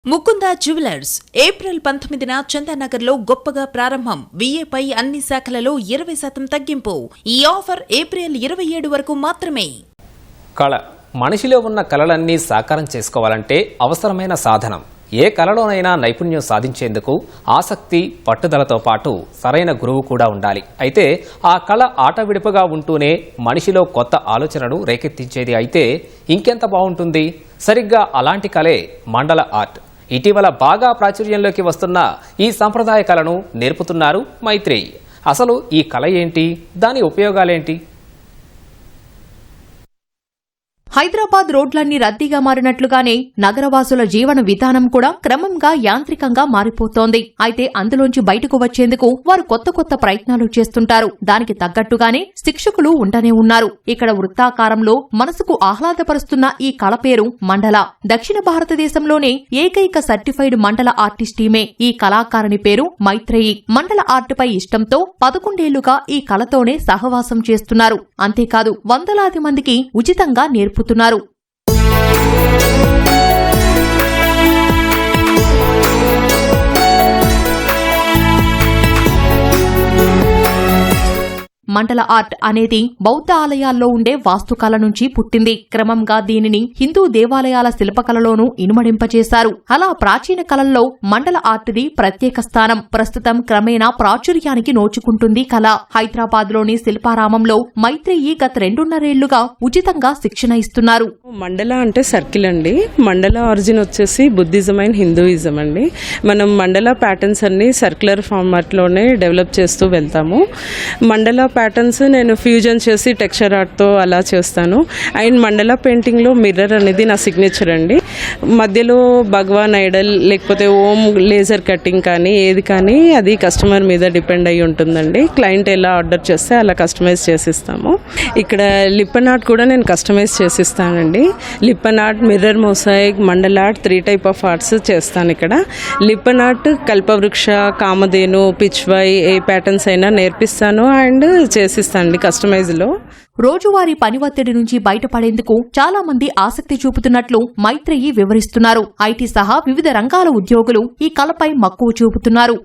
Mukunda jewellers April 19న చందానగర్లో గొప్పగా ప్రారంభం. విఏపై అన్ని శాఖలలో 20% తగ్గింపు. ఈ ఆఫర్ ఏప్రిల్ 27 వరకు మాత్రమే. కళ మనిషిలో ఉన్న కళలన్నీ సాకారం చేసుకోవాలంటే అవసరమైన సాధనం. ఏ కళలోనైనా నైపుణ్యం సాధించేందుకు ఆసక్తి, పట్టుదలతో పాటు సరైన గురువు కూడా ఉండాలి. అయితే ఆ కళ ఆటవిడుపుగా ఉంటూనే మనిషిలో కొత్త ఆలోచనలు రేకెత్తించేది అయితే ఇంకెంత బాగుంటుంది. సరిగ్గా అలాంటి కళే మండల ఆర్ట్. ఇటీవల బాగా ప్రాచుర్యంలోకి వస్తున్న ఈ సంప్రదాయ కళను నేర్పుతున్నారు మైత్రేయి. అసలు ఈ కళ ఏంటి, దాని ఉపయోగాలేంటి? హైదరాబాద్ రోడ్లన్నీ రద్దీగా మారినట్లుగానే నగరవాసుల జీవన విధానం కూడా క్రమంగా యాంత్రికంగా మారిపోతోంది. అయితే అందులోంచి బయటకు వచ్చేందుకు వారు కొత్త కొత్త ప్రయత్నాలు చేస్తుంటారు. దానికి తగ్గట్టుగానే శిక్షకులు ఉండనే ఉన్నారు. ఇక్కడ వృత్తాకారంలో మనసుకు ఆహ్లాదపరుస్తున్న ఈ కళ పేరు మండల. దక్షిణ భారతదేశంలోనే ఏకైక సర్టిఫైడ్ మండల ఆర్టిస్ట్ ఈమె. ఈ కళాకారుని పేరు మైత్రేయి. మండల ఆర్ట్ పై ఇష్టంతో 11 ఏళ్లుగా ఈ కళతోనే సహవాసం చేస్తున్నారు. అంతేకాదు వందలాది మందికి ఉచితంగా నేర్పుతున్నారు. మండల ఆర్ట్ అనేది బౌద్ధ ఆలయాల్లో ఉండే వాస్తుకళ నుంచి పుట్టింది. క్రమంగా దీనిని హిందూ దేవాలయాల శిల్పకళలోనూ ఇనుమడింపచేశారు. అలా ప్రాచీన కళల్లో మండల ఆర్ట్ది ప్రత్యేక స్థానం. ప్రస్తుతం క్రమేణా ప్రాచుర్యానికి నోచుకుంటుంది కళ. హైదరాబాద్లోని శిల్పారామంలో మైత్రేయి గత 2.5 ఏళ్లుగా ఉచితంగా శిక్షణ ఇస్తున్నారు. మండల అంటే సర్కిల్ అండి. మండల ఆరిజిన్ వచ్చేసి బుద్ధిజం అండ్ హిందూయిజం అండి. మనం మండల ప్యాటర్న్స్ అన్ని సర్క్యులర్ ఫార్మాట్లోనే డెవలప్ చేస్తూ వెళ్తాము. మండల ప్యాటర్న్స్ నేను ఫ్యూజన్ చేసి టెక్స్చర్ ఆర్ట్తో అలా చేస్తాను. అండ్ మండల పెయింటింగ్లో మిర్రర్ అనేది నా సిగ్నేచర్ అండి. మధ్యలో భగవాన్ ఐడల్ లేకపోతే ఓం లేజర్ కటింగ్ కానీ ఏది కానీ అది కస్టమర్ మీద డిపెండ్ అయి ఉంటుందండి. క్లయింట్ ఎలా ఆర్డర్ చేస్తే అలా కస్టమైజ్ చేసిస్తాము. ఇక్కడ లిప్పన్ ఆర్ట్ కూడా నేను కస్టమైజ్ చేసిస్తానండి. Lippan art, mirror mosaic, mandala art 3 type of arts చేస్తాను ఇక్కడ. లిప్పన్ ఆర్ట్ కల్పవృక్ష, కామధేను, పిచ్వై ఏ ప్యాటర్న్స్ అయినా నేర్పిస్తాను అండ్ చేసిస్తానండి కస్టమైజ్ లో. రోజువారీ పని ఒత్తిడి నుంచి బయటపడేందుకు చాలా మంది ఆసక్తి చూపుతున్నట్లు మైత్రేయి వివరిస్తున్నారు. ఐటీ సహా వివిధ రంగాల ఉద్యోగులు ఈ కళపై మక్కువ చూపుతున్నారు.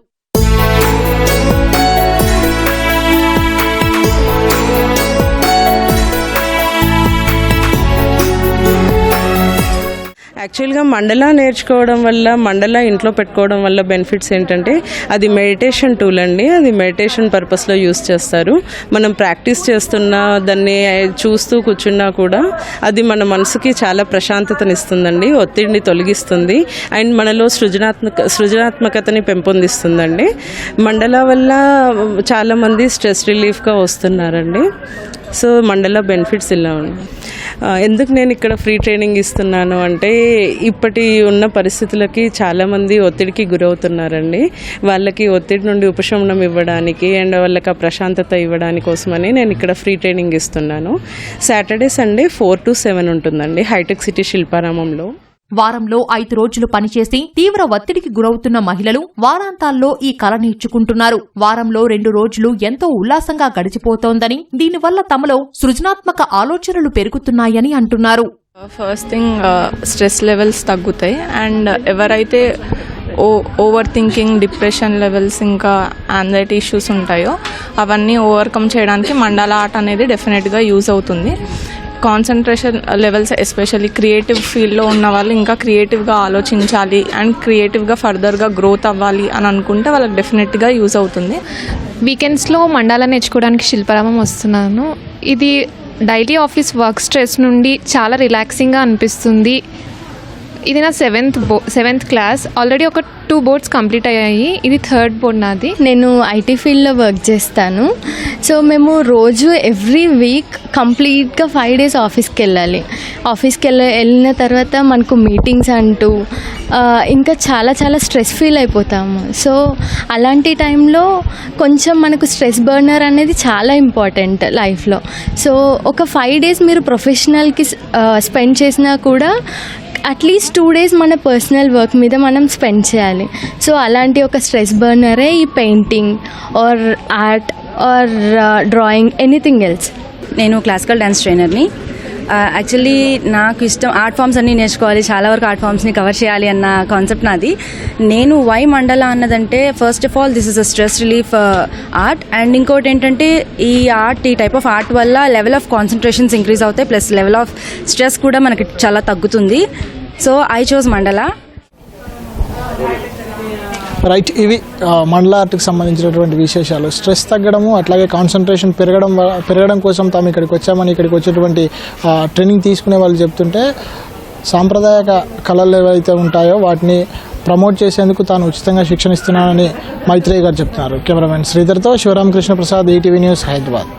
యాక్చువల్గా మండల నేర్చుకోవడం వల్ల, మండల ఇంట్లో పెట్టుకోవడం వల్ల బెనిఫిట్స్ ఏంటంటే అది మెడిటేషన్ టూల్ అండి. అది మెడిటేషన్ పర్పస్లో యూస్ చేస్తారు. మనం ప్రాక్టీస్ చేస్తున్నా దాన్ని చూస్తూ కూర్చున్నా కూడా అది మన మనసుకి చాలా ప్రశాంతతనిస్తుందండి, ఒత్తిడిని తొలగిస్తుంది అండ్ మనలో సృజనాత్మకతని పెంపొందిస్తుందండి. మండల వల్ల చాలామంది స్ట్రెస్ రిలీఫ్గా వస్తున్నారండి. సో మండల బెనిఫిట్స్ ఇలా ఉన్నాయి. ఎందుకు నేను ఇక్కడ ఫ్రీ ట్రైనింగ్ ఇస్తున్నాను అంటే ఇప్పటి ఉన్న పరిస్థితులకి చాలామంది ఒత్తిడికి గురవుతున్నారండి. వాళ్ళకి ఒత్తిడి నుండి ఉపశమనం ఇవ్వడానికి అండ్ వాళ్ళకి ఆ ప్రశాంతత ఇవ్వడానికి కోసమని నేను ఇక్కడ ఫ్రీ ట్రైనింగ్ ఇస్తున్నాను. సాటర్డే, సండే 4 to 7 ఉంటుందండి హైటెక్ సిటీ శిల్పారామంలో. వారంలో 5 రోజులు పనిచేసి తీవ్ర ఒత్తిడికి గురవుతున్న మహిళలు వారాంతాల్లో ఈ కళ నేర్చుకుంటున్నారు. వారంలో 2 రోజులు ఎంతో ఉల్లాసంగా గడిచిపోతోందని, దీనివల్ల తమలో సృజనాత్మక ఆలోచనలు పెరుగుతున్నాయని అంటున్నారు. ఫస్ట్ థింగ్ స్ట్రెస్ లెవెల్స్ తగ్గుతాయి అండ్ ఎవరైతే ఓవర్ థింకింగ్, డిప్రెషన్ లెవెల్స్ ఇంకా యాంగ్జైటీ ఇష్యూస్ ఉంటాయో అవన్నీ ఓవర్కమ్ చేయడానికి మండల ఆర్ట్ అనేది డెఫినెట్గా యూజ్ అవుతుంది. కాన్సన్ట్రేషన్ లెవెల్స్ ఎస్పెషల్లీ క్రియేటివ్ ఫీల్డ్లో ఉన్న వాళ్ళు ఇంకా క్రియేటివ్గా ఆలోచించాలి అండ్ క్రియేటివ్గా ఫర్దర్గా గ్రోత్ అవ్వాలి అని అనుకుంటే వాళ్ళకి డెఫినెట్గా యూజ్ అవుతుంది. వీకెండ్స్లో మండల నేర్చుకోవడానికి శిల్పారామం వస్తున్నాను. ఇది డైలీ ఆఫీస్ వర్క్ స్ట్రెస్ నుండి చాలా రిలాక్సింగ్గా అనిపిస్తుంది. ఇది నా 7th క్లాస్. ఆల్రెడీ ఒక 2 బోర్డ్స్ కంప్లీట్ అయ్యాయి. ఇది 3rd బోర్డ్ నాది. నేను ఐటీ ఫీల్డ్లో వర్క్ చేస్తాను. సో మేము రోజు ఎవ్రీ వీక్ కంప్లీట్గా 5 days ఆఫీస్కి వెళ్ళాలి. ఆఫీస్కి వెళ్ళిన తర్వాత మనకు మీటింగ్స్ అంటూ ఇంకా చాలా చాలా స్ట్రెస్ ఫీల్ అయిపోతాము. సో అలాంటి టైంలో కొంచెం మనకు స్ట్రెస్ బర్నర్ అనేది చాలా ఇంపార్టెంట్ లైఫ్లో. సో ఒక 5 days మీరు ప్రొఫెషనల్కి స్పెండ్ చేసినా కూడా అట్లీస్ట్ 2 days మన పర్సనల్ వర్క్ మీద మనం స్పెండ్ చేయాలి. సో అలాంటి ఒక స్ట్రెస్ బర్నరే ఈ painting or art or drawing, anything else. నేను క్లాసికల్ డ్యాన్స్ ట్రైనర్ని. యాక్చువల్లీ నాకు ఇష్టం ఆర్ట్ ఫామ్స్ అన్నీ నేర్చుకోవాలి, చాలా వరకు ఆర్ట్ ఫామ్స్ని కవర్ చేయాలి అన్న కాన్సెప్ట్ నాది. నేను వై మండల అన్నదంటే first of all this is a stress relief art, and ఇంకోటి ఏంటంటే ఈ టైప్ ఆఫ్ ఆర్ట్ వల్ల లెవెల్ ఆఫ్ కాన్సన్ట్రేషన్స్ ఇంక్రీజ్ అవుతాయి, ప్లస్ లెవెల్ ఆఫ్ స్ట్రెస్ కూడా మనకి చాలా తగ్గుతుంది. So I chose mandala. Right, ఇవి మండల ఆర్ట్కి సంబంధించినటువంటి విశేషాలు. స్ట్రెస్ తగ్గడము, అట్లాగే కాన్సన్ట్రేషన్ పెరగడం కోసం తాము ఇక్కడికి వచ్చామని ఇక్కడికి వచ్చేటువంటి ట్రైనింగ్ తీసుకునే వాళ్ళు చెప్తుంటే, సాంప్రదాయక కళలు ఏవైతే ఉంటాయో వాటిని ప్రమోట్ చేసేందుకు తాను ఉచితంగా శిక్షణ ఇస్తున్నానని మైత్రేయి గారు చెప్తున్నారు. కెమెరామెన్ శ్రీధర్తో శివరామకృష్ణ ప్రసాద్, ఈటీవీ న్యూస్, హైదరాబాద్.